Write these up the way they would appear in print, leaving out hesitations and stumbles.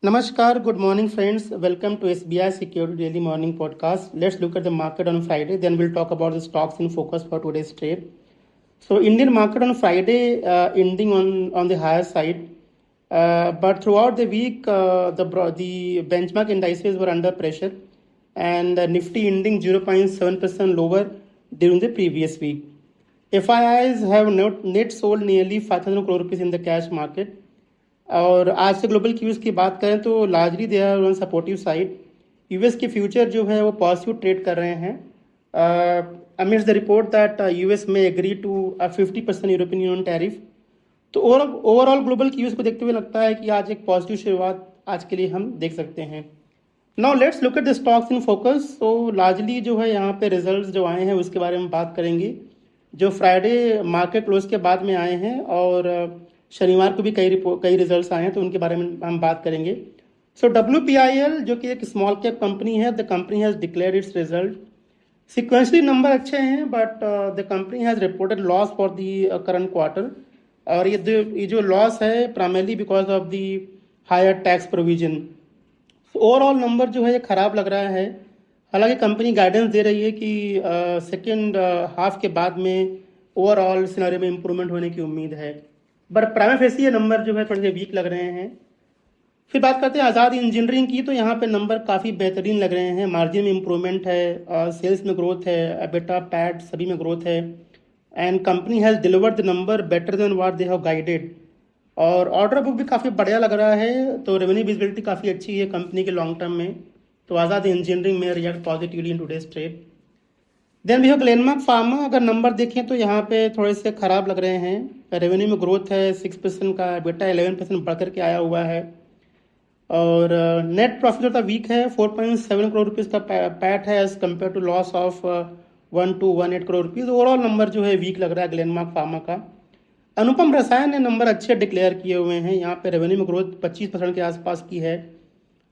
Namaskar, good morning, friends. Welcome to SBI Security Daily Morning Podcast. Let's look at the market on Friday. Then we'll talk about the stocks in focus for today's trade. So, Indian market on Friday ending on the higher side, but throughout the week, the benchmark indices were under pressure, and Nifty ending 0.7% lower during the previous week. FIIs have net sold nearly 5,000 crore rupees in the cash market. और आज से global cues की बात करें तो largely they are on supportive side. US के future जो है वो पॉजिटिव ट्रेड कर रहे हैं amidst the report that US में agree to 50% European union tariff. तो ओवरऑल ग्लोबल क्यूज को देखते हुए लगता है कि आज एक पॉजिटिव शुरुआत आज के लिए हम देख सकते हैं। Now let's look at the stocks in focus. तो लार्जली जो है यहाँ पे रिजल्ट्स जो आए हैं उसके बारे में बात करेंगे, जो फ्राइडे मार्केट क्लोज के बाद में आए हैं, और शनिवार को भी कई रिजल्ट्स आए हैं, तो उनके बारे में हम बात करेंगे। सो WPIL जो कि एक स्मॉल कैप कंपनी है, the company has declared its result. Sequentially number अच्छे हैं, but the company has reported loss for the current quarter, और ये जो लॉस है primarily because of the higher tax provision. Overall number जो है ये खराब लग रहा है। हालांकि कंपनी गाइडेंस दे रही है कि सेकेंड हाफ के बाद में ओवरऑल सिनेरियो में इम्प्रूवमेंट होने की उम्मीद है, बट प्राइमा फेसी ये नंबर जो है थोड़े से वीक लग रहे हैं। फिर बात करते हैं आज़ाद इंजीनियरिंग की, तो यहाँ पे नंबर काफ़ी बेहतरीन लग रहे हैं। मार्जिन में इम्प्रूवमेंट है, सेल्स में ग्रोथ है, एबिटा पैट सभी में ग्रोथ है, and company has delivered the number better than what they have guided. और ऑर्डर बुक भी काफ़ी बढ़िया लग रहा है, तो रेवेन्यू विजिबिलिटी काफ़ी अच्छी है कंपनी के लॉन्ग टर्म में। तो आज़ाद इंजीनियरिंग में react positively in today's trade. Then we have Glenmark pharma. अगर नंबर देखें तो यहाँ पे थोड़े से खराब लग रहे हैं। रेवेन्यू में ग्रोथ है 6% का, बेटा 11% बढ़ करके आया हुआ है, और नेट प्रॉफिट जो था वीक है, 4.7 करोड़ रुपीज़ का पैट है as compare to loss of 1 to 1.8 crore rupees. Overall number जो है वीक लग रहा है ग्लेनमार्क फार्मा का। अनुपम रसायन ने नंबर अच्छे डिक्लेयर किए हुए हैं। यहाँ पे रेवेन्यू में ग्रोथ 25% के आसपास की है,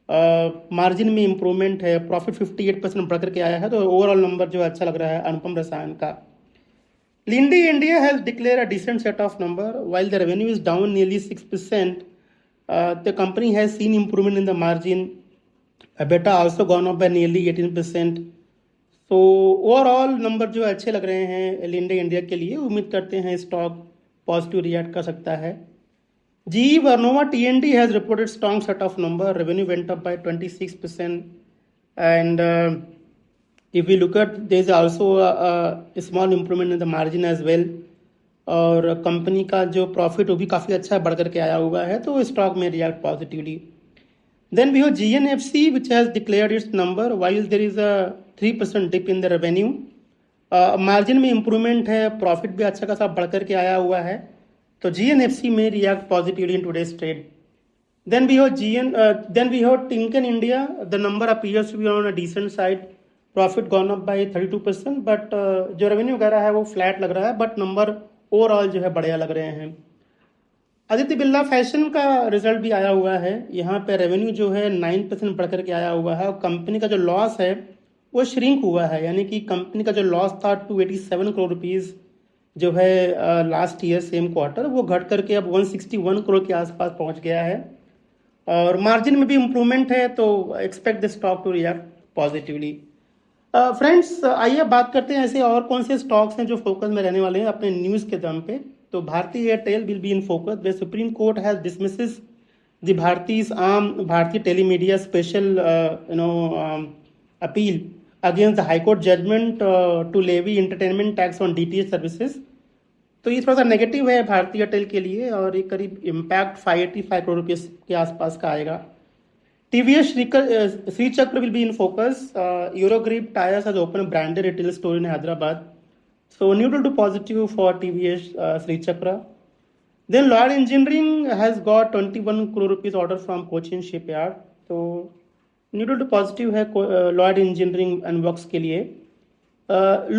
मार्जिन में इम्प्रूवमेंट है, प्रॉफिट 58% बढ़ करके आया है, तो ओवरऑल नंबर जो अच्छा लग रहा है अनुपम रसायन का। Linde India has declared a decent set of number. While the revenue is down nearly 6%, the company has seen improvement in the margin. EBITDA also gone up by nearly 18%. So overall number जो अच्छे लग रहे हैं Linde India के लिए। उम्मीद करते हैं स्टॉक पॉजिटिव रिएक्ट कर सकता है। GE Vernova TND has reported strong set of number. Revenue went up by 26%, and if we look at, there is also a small improvement in the margin as well, और company का जो profit वो भी काफ़ी अच्छा बढ़ करके आया हुआ है, तो स्टॉक में react positively. Then we have GNFC which has declared its number. While there is a 3% dip in the revenue, margin में इम्प्रूवमेंट है, प्रॉफिट भी अच्छा खासा बढ़ करके आया हुआ है, तो GNFC में react positively in today's trade. Then we have Tinken India. The number appears to be on a decent side. Profit gone up by 32%, but जो रेवेन्यू वगैरह है वो फ्लैट लग रहा है, बट नंबर ओवरऑल जो है बढ़िया लग रहे हैं। आदित्य बिरला फैशन का रिजल्ट भी आया हुआ है। यहाँ पे रेवेन्यू जो है 9% बढ़ करके आया हुआ है, और कंपनी का जो लॉस है वो श्रिंक हुआ है, यानी कि कंपनी का जो लॉस था 287 करोड़ रुपीज़ जो है लास्ट ईयर सेम क्वार्टर, वो घट करके अब 161 करोड़ के आसपास पहुँच गया है, और मार्जिन में भी इम्प्रूवमेंट है, तो expect the stock to react positively. Friends, आइए बात करते हैं ऐसे और कौन से स्टॉक्स हैं जो फोकस में रहने वाले हैं अपने न्यूज़ के दम पे। तो Bharti Airtel will be in focus. The supreme court has dismisses the Bharti telemedia special appeal against the high court judgment to levy entertainment tax on DTH services. तो ये थोड़ा सा नेगेटिव है भारतीय एयरटेल के लिए, और ये करीब इम्पैक्ट 585 करोड़ रुपये के आसपास का आएगा। TVS Sri Chakra will be in focus. Eurogrip Tires has opened a branded retail store in Hyderabad. So neutral to positive for TVS Sri Chakra. Then Lloyd Engineering has got 21 crore rupees order from Cochin Shipyard. So neutral to positive है Lloyd Engineering and Works के लिए।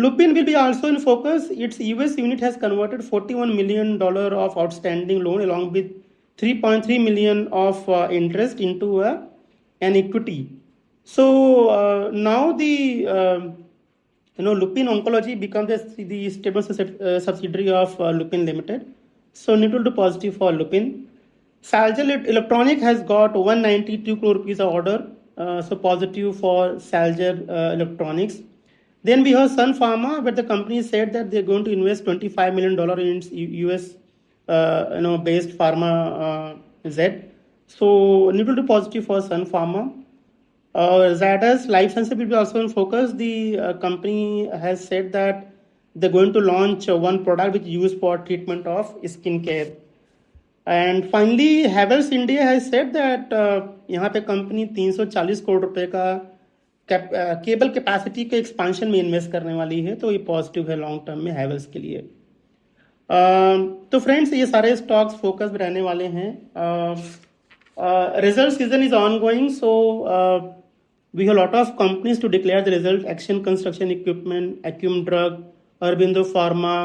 Lupin will be also in focus. Its US unit has converted $41 million of outstanding loan along with 3.3 million of interest into an equity. So now the Lupin Oncology becomes the stable subsidiary of Lupin Limited. So neutral to positive for Lupin. Salger Electronic has got 192 crore rupees order, so positive for Salger Electronics. Then we have Sun Pharma, where the company said that they're going to invest $25 million in its US, based pharma Z. So neutral to positive for Sun Pharma. Zadus Life Sciences will be also in focus. The company has said that they're going to launch one product which is used for treatment of skin care. And finally Havells India has said that यहाँ पे company 340 crore रुपए का cable capacity के expansion में invest करने वाली है, तो ये पॉजिटिव है लॉन्ग टर्म में हैवेल्स के लिए। तो फ्रेंड्स, ये सारे स्टॉक्स फोकस में रहने वाले हैं। Result season is on going, so we have lot of companies to declare the result. Action construction equipment, Akums drug, Aurobindo pharma,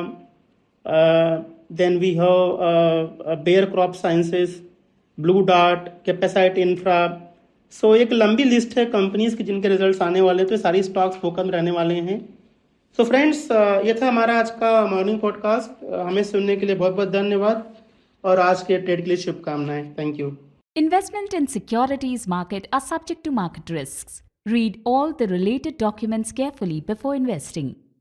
then we have Bayer Crop Sciences, Blue Dart, Capacite Infra। सो एक लंबी list है companies की जिनके results आने वाले, तो सारी stocks focus में रहने वाले हैं। सो फ्रेंड्स, ये था हमारा आज का मॉर्निंग पॉडकास्ट। हमें सुनने के लिए बहुत बहुत धन्यवाद और आज के ट्रेड के लिए शुभकामनाएं। Thank you. Investment in securities market are subject to market risks. Read all the related documents carefully before investing.